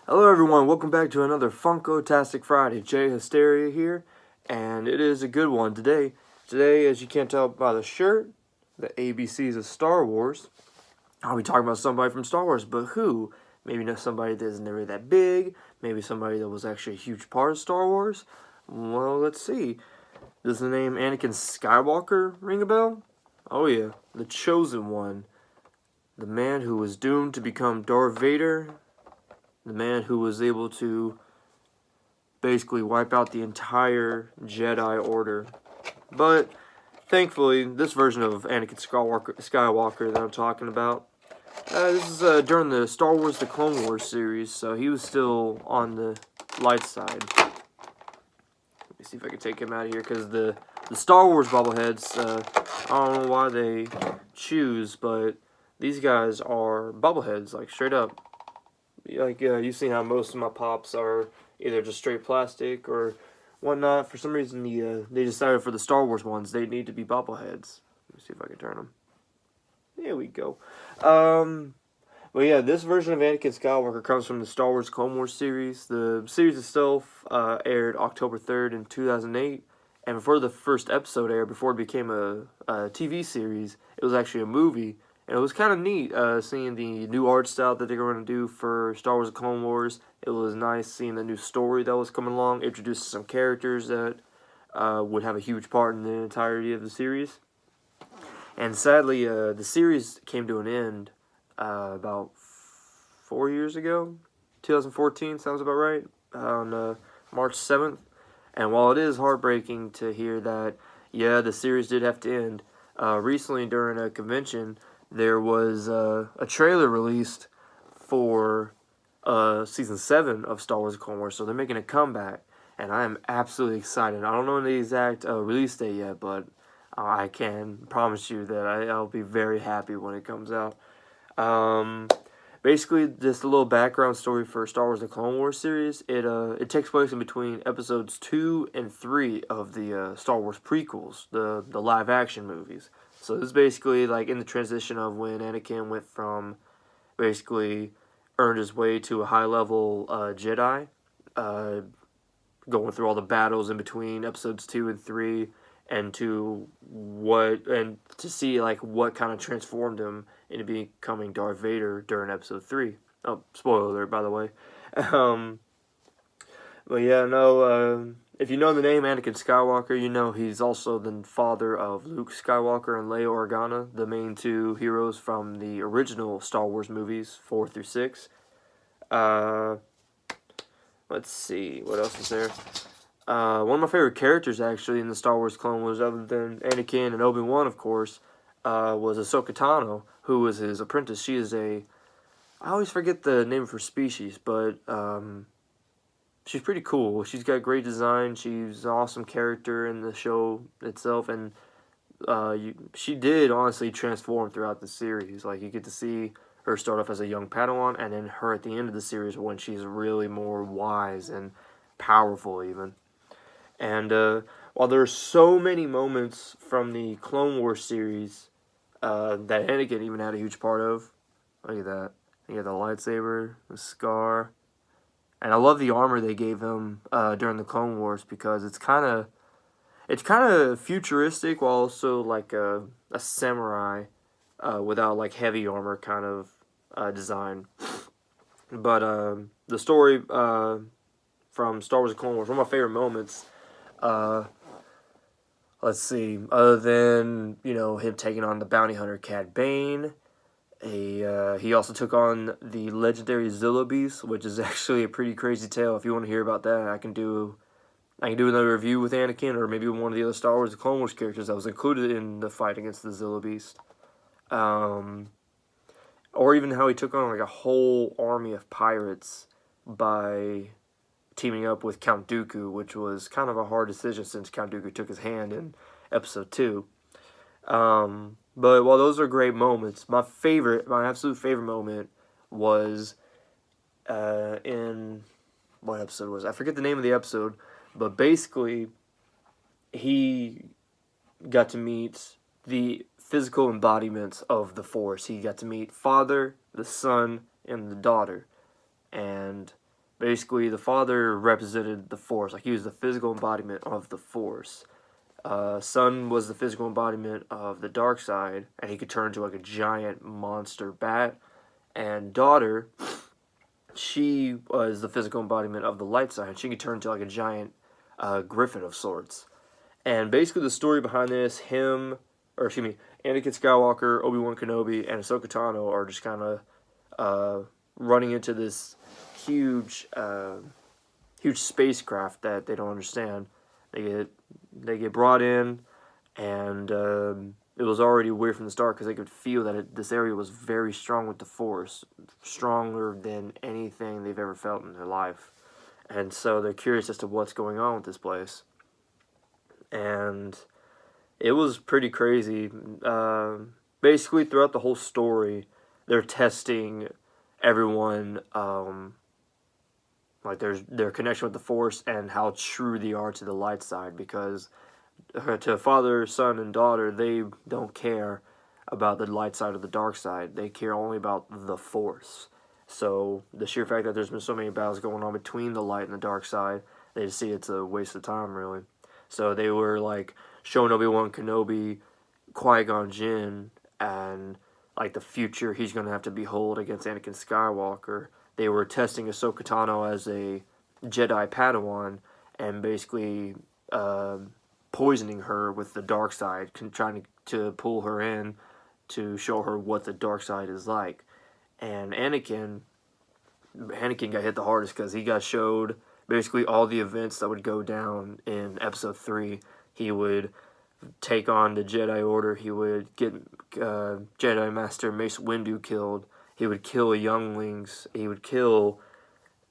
Hello everyone, welcome back to another Funko-tastic Friday. J-Hysteria here, and it is a good one today. Today, as you can't tell by the shirt, the ABCs of Star Wars. I'll be talking about somebody from Star Wars, but who? Maybe not somebody that isn't really that big, maybe somebody that was actually a huge part of Star Wars. Well, let's see. Does the name Anakin Skywalker ring a bell? Oh yeah, the Chosen One. The man who was doomed to become Darth Vader. The man who was able to basically wipe out the entire Jedi Order. But thankfully, this version of Anakin Skywalker that I'm talking about, this is during the Star Wars The Clone Wars series, so he was still on the light side. Let me see if I can take him out of here, because the Star Wars bobbleheads, I don't know why they choose, but these guys are bobbleheads, like straight up. Like, you've seen how most of my pops are either just straight plastic or whatnot. For some reason, they decided for the Star Wars ones, they need to be bobbleheads. Let me see if I can turn them. There we go. But yeah, this version of Anakin Skywalker comes from the Star Wars Clone Wars series. The series itself aired October 3rd in 2008. And before the first episode aired, before it became a TV series, it was actually a movie. And it was kind of neat seeing the new art style that they were going to do for Star Wars Clone Wars. It was nice seeing the new story that was coming along, introduced some characters that would have a huge part in the entirety of the series. And sadly, the series came to an end about 4 years ago. 2014 sounds about right, on March 7th. And while it is heartbreaking to hear that, yeah, the series did have to end, recently during a convention, there was a trailer released for Season 7 of Star Wars Clone Wars, so they're making a comeback, and I am absolutely excited. I don't know the exact release date yet, but I can promise you that I'll be very happy when it comes out. Basically, just a little background story for Star Wars The Clone Wars series. It takes place in between episodes 2 and 3 of the Star Wars prequels, the live-action movies. So this is basically like in the transition of when Anakin went from basically earned his way to a high-level Jedi, going through all the battles in between episodes 2 and 3, and to see like what kind of transformed him into becoming Darth Vader during episode 3. Oh, spoiler alert, by the way. um, but yeah, no, if you know the name Anakin Skywalker, you know he's also the father of Luke Skywalker and Leia Organa, the main two heroes from the original Star Wars movies, 4 through 6. Let's see, what else is there? One of my favorite characters, actually, in the Star Wars Clone Wars, other than Anakin and Obi-Wan, of course, was Ahsoka Tano, who was his apprentice. She is I always forget the name of her species, but she's pretty cool. She's got great design. She's an awesome character in the show itself, and she did honestly transform throughout the series. Like, you get to see her start off as a young Padawan, and then her at the end of the series when she's really more wise and powerful, even. And while there are so many moments from the Clone Wars series that Anakin even had a huge part of, look at that. You got the lightsaber, the scar, and I love the armor they gave him during the Clone Wars because it's kind of futuristic while also like a samurai without like heavy armor kind of design. But the story from Star Wars: The Clone Wars, one of my favorite moments. Let's see. Other than him taking on the bounty hunter Cad Bane, he also took on the legendary Zilla Beast, which is actually a pretty crazy tale. If you want to hear about that, I can do another review with Anakin, or maybe one of the other Star Wars: The Clone Wars characters that was included in the fight against the Zilla Beast. Or even how he took on like a whole army of pirates by teaming up with Count Dooku, which was kind of a hard decision since Count Dooku took his hand in episode 2. But while those are great moments, my absolute favorite moment was in what episode was it? I forget the name of the episode, but basically he got to meet the physical embodiments of the Force. He got to meet Father, the Son, and the Daughter. And basically the father represented the Force, like he was the physical embodiment of the Force. Son was the physical embodiment of the dark side, and he could turn into like a giant monster bat. And daughter, she was the physical embodiment of the light side. She could turn into like a giant griffin of sorts. And basically the story behind this, Anakin Skywalker, Obi-Wan Kenobi, and Ahsoka Tano are just kind of running into this huge spacecraft that they don't understand. They get brought in, and it was already weird from the start because they could feel that this area was very strong with the Force, stronger than anything they've ever felt in their life. And so they're curious as to what's going on with this place. And it was pretty crazy. Basically, throughout the whole story, they're testing everyone, like their connection with the Force and how true they are to the light side. Because to father, son, and daughter, they don't care about the light side or the dark side. They care only about the Force. So the sheer fact that there's been so many battles going on between the light and the dark side, they just see it's a waste of time, really. So they were like showing Obi-Wan Kenobi, Qui-Gon Jinn, and like the future he's going to have to behold against Anakin Skywalker. They were testing Ahsoka Tano as a Jedi Padawan and basically poisoning her with the dark side, trying to pull her in to show her what the dark side is like. And Anakin got hit the hardest because he got showed basically all the events that would go down in Episode 3. He would take on the Jedi Order. He would get Jedi Master Mace Windu killed. He would kill younglings. He would kill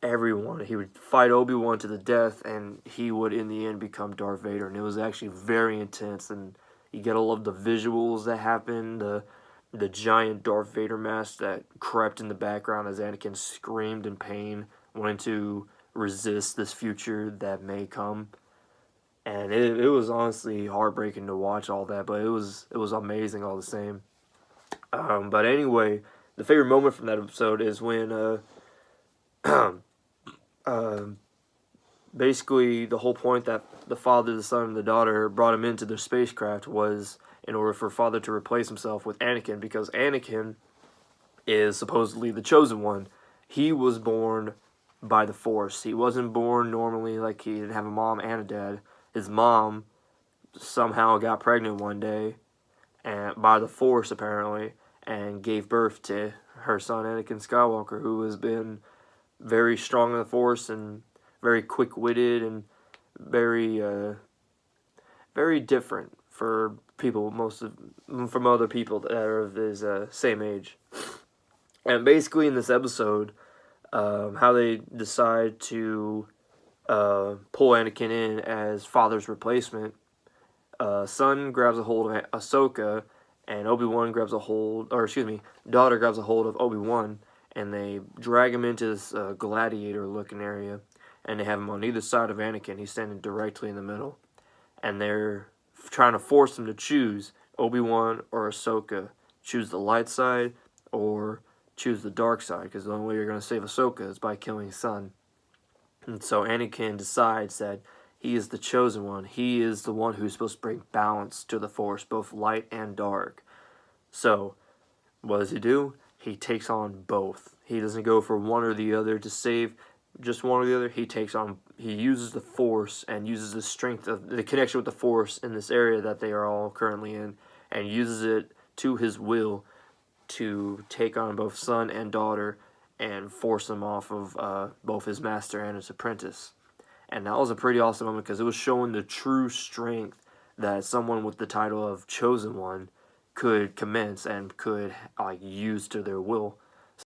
everyone. He would fight Obi-Wan to the death, and he would, in the end, become Darth Vader. And it was actually very intense, and you gotta love the visuals that happened, the giant Darth Vader mask that crept in the background as Anakin screamed in pain, wanting to resist this future that may come. And it was honestly heartbreaking to watch all that, but it was amazing all the same. But anyway, the favorite moment from that episode is when basically the whole point that the father, the son, and the daughter brought him into their spacecraft was in order for father to replace himself with Anakin, because Anakin is supposedly the chosen one. He was born by the Force. He wasn't born normally, like he didn't have a mom and a dad. His mom somehow got pregnant one day, and by the Force apparently, and gave birth to her son Anakin Skywalker, who has been very strong in the Force and very quick-witted and very different for people, from other people that are of his same age. And basically in this episode, how they decide to pull Anakin in as father's replacement, son grabs a hold of Ahsoka, and Obi-Wan daughter grabs a hold of Obi-Wan, and they drag him into this gladiator-looking area, and they have him on either side of Anakin. He's standing directly in the middle, and they're trying to force him to choose Obi-Wan or Ahsoka. Choose the light side or choose the dark side, because the only way you're going to save Ahsoka is by killing his son. And so Anakin decides that he is the chosen one. He is the one who's supposed to bring balance to the Force, both light and dark. So, what does he do? He takes on both. He doesn't go for one or the other to save just one or the other. He uses the Force and uses the strength of the connection with the Force in this area that they are all currently in, and uses it to his will to take on both son and daughter and force them off of both his master and his apprentice. And that was a pretty awesome moment because it was showing the true strength that someone with the title of Chosen One could commence and could use to their will.